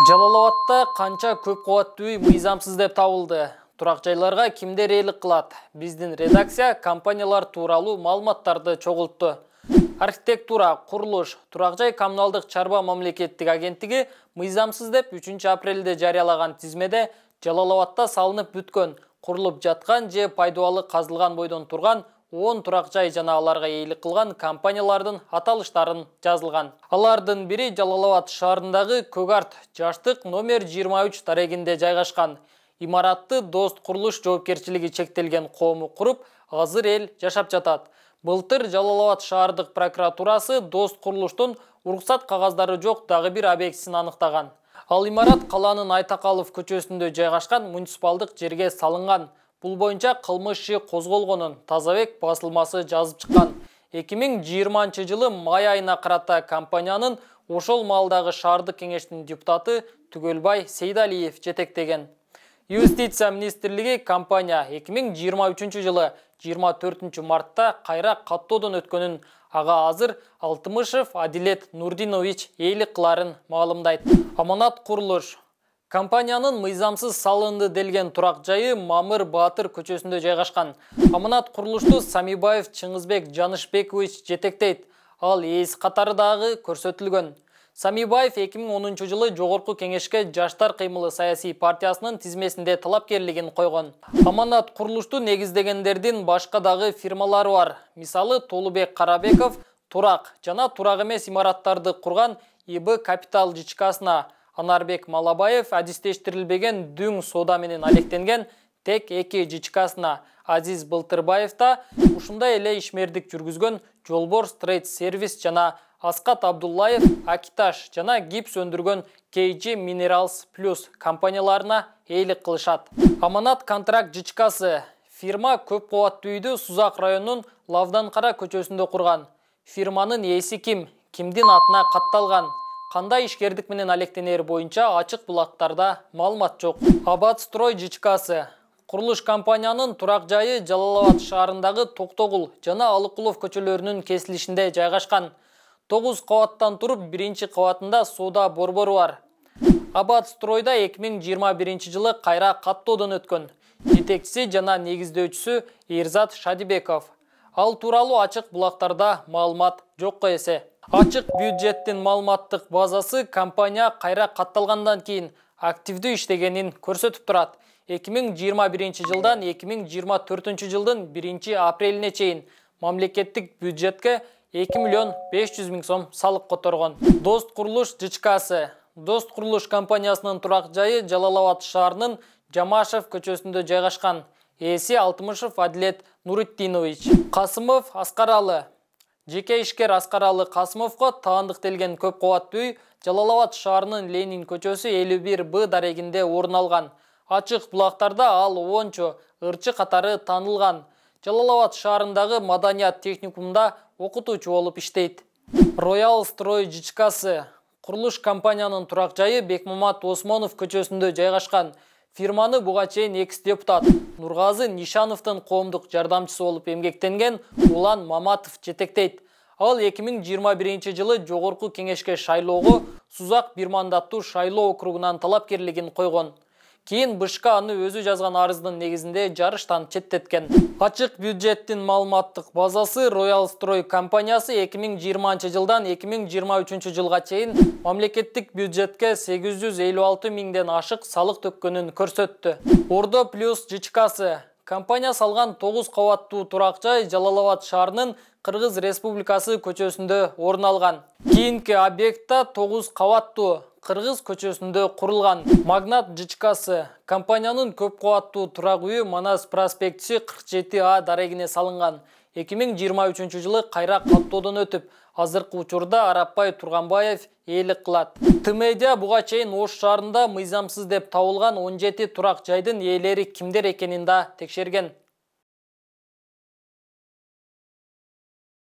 Жалалабадта канча көп кабаттуу үй мыйзамсыз деп табылды. Турак жайларга кимдер эйлик кылат? Биздин редакция компаниялар тууралуу маалыматтарды чогултту. Архитектура, курулуш, турак жай коммуналдык чарба мамлекеттик агенттиги мыйзамсыз деп 3-апрелде жарыялаган тизмеде Жалалабадта салынып бүткөн, курулуп жаткан же пайдалуу казылган бойдон турган 10 турак жай жана аларга эйлик кылган компаниялардын аталыштарын жазылган. Алардын бири Жалалабад шаарындагы Көгарт жаштык номер 23 дарегинде жайгашкан. Имаратты Дост курулуш жоопкерчилиги чектелген коому куруп, азыр эл жашап жатат. Былтыр Жалалабад шаардык прокуратурасы Дост курулуштун уруксат кагаздары жок дагы бир объектисин аныктаган. Ал имарат калаанын Айтакалов көчөсүндө жайгашкан муниципалдык жерге салынган. Бул боюнча кылмыш иши козголгонун Тазабек басылмасы жазып чыккан. 2020 жылы май айына карата компаниянын ошол маалдагы шаардык кеңештин депутаты Түгөлбай Сейдалиев жетектеген. Юстиция министрлиги компания 2023 жылы 24 мартта кайра каттоодон өткөнүн, ага азыр Алтымышев Адилет Нурдинович эйлик кыларын маалымдайт. Аманат курулуш компаниянын мыйзамсыз салынды делген турак жайы Мамыр Баатыр көчөсүндө жайгашкан. Аманат курулушту Самибаев Чыңгызбек Жанышбекович жетектейт. Ал ээси катары дагы көрсөтүлгөн. Самибаев 2010 жылы Жогорку кеңешке Жаштар кыймылы саясий партиясынын тизмесинде талапкерлигин койгон. Аманат курулушту негиздегендердин башка дагы фирмалары бар. Мисалы Толубек Карабеков турак жана турак эмес имараттарды курган ИБ Капитал ЖЧКсына, Анарбек Малабаев адистештирилбеген дүң соода менен алектенген Тек 2 ЖЧКсына, Азиз Былтырбаев да ушундай эле ишмердик жүргүзгөн Жолбор Стрейт Сервис жана Аскат Абдуллаев Акиташ жана гипс өндүргөн KG Minerals Plus компанияларына эйлик кылышат. Аманат контракт ЖЧКсы фирма көп кабаттуу үйдү Сузак районунун Лавданкара көчөсүндө курган. Фирманын ээси ким, кимдин атына катталган, кандай ишкердик менен алектенери боюнча ачык булактарда маалымат жок. Абадстрой ЖЧКсы курулуш компаниянын турак жайы Жалалабад шаарындагы Токтогул жана Алыкулов көчөлөрүнүн кесилишинде жайгашкан. 9 кабаттан туруп, биринчи кабатында соода борбору бар. Абадстройда 2021 жылы кайра каттоодон өткөн. Жетекчиси жана негиздөөчүсү Эрзат Шадибеков. Ал тууралуу ачык булактарда маалымат жокко эсе. Ачык бюджеттин маалыматтык базасы компания кайра катталгандан кийин активдүү иштегенин көрсөтүп турат. 2021 жылдан 2024 жылдын 1-апрелине чейин мамлекеттик бюджетке 2 миллион 500 миң сом салык которгон. Дост курулуш ЖЧКсы Дост курулуш компаниясынын турак жайы Жалалабад шаарынын Жамашев көчөсүндө жайгашкан. Ээси Алтымышев Адилет Нурдинович. Касымов Аскаралы жеке ишкер Аскаралы Касымовго таандыктелген көп кабаттуу үй Жалалабад шаарынын Ленин көчөсү 51Б дарегинде орун алган. Ачык булактарда ал Ончо ырчы катары таанылган. Жалалабад шаарындагы Маданият техникумунда окутуучу болуп иштейт. Роял Строй ЖЧКсы курулуш компаниянын турак жайы Бекмамат Осмонов көчөсүндө жайгашкан. Фирманы буга чейин экс-депутат Нургазы Нишановдун коомдук жардамчысы болуп эмгектенген Улан Маматов жетектейт. Ал 2021 жылы Жогорку кеңешке шайлоого Сузак бир мандаттуу шайлоо округунан талапкерлигин койгон. Кийин БШК аны өзү жазган арыздын негизинде жарыштан четтеткен. Ачык бюджеттин маалыматтык базасы Роял Строй компаниясы 2020 жылдан 2023 жылга чейин мамлекеттик бюджетке 856 миңден ашык салык төккөнүн көрсөттү. Ордо Плюс ЖЧКсы компания салган 9 кабаттуу турак жай Жалалабад шаарынын Кыргыз Республикасы көчөсүндө орун алган. Кийинки объектта 9 кабаттуу Кыргыз көчөсүндө курулган. Магнат ЖЧКсы компаниянын көп кабаттуу турак үйү Манас проспектиси 47А дарегине салынган. 2023 жылы кайра каттоодон өтүп, азыркы учурда Арапбай Турганбаев эйлик кылат. Т-медиа буга чейин Ош шаарында мыйзамсыз деп табылган 17 турак жайдын ээлери кимдер экенин да текшерген.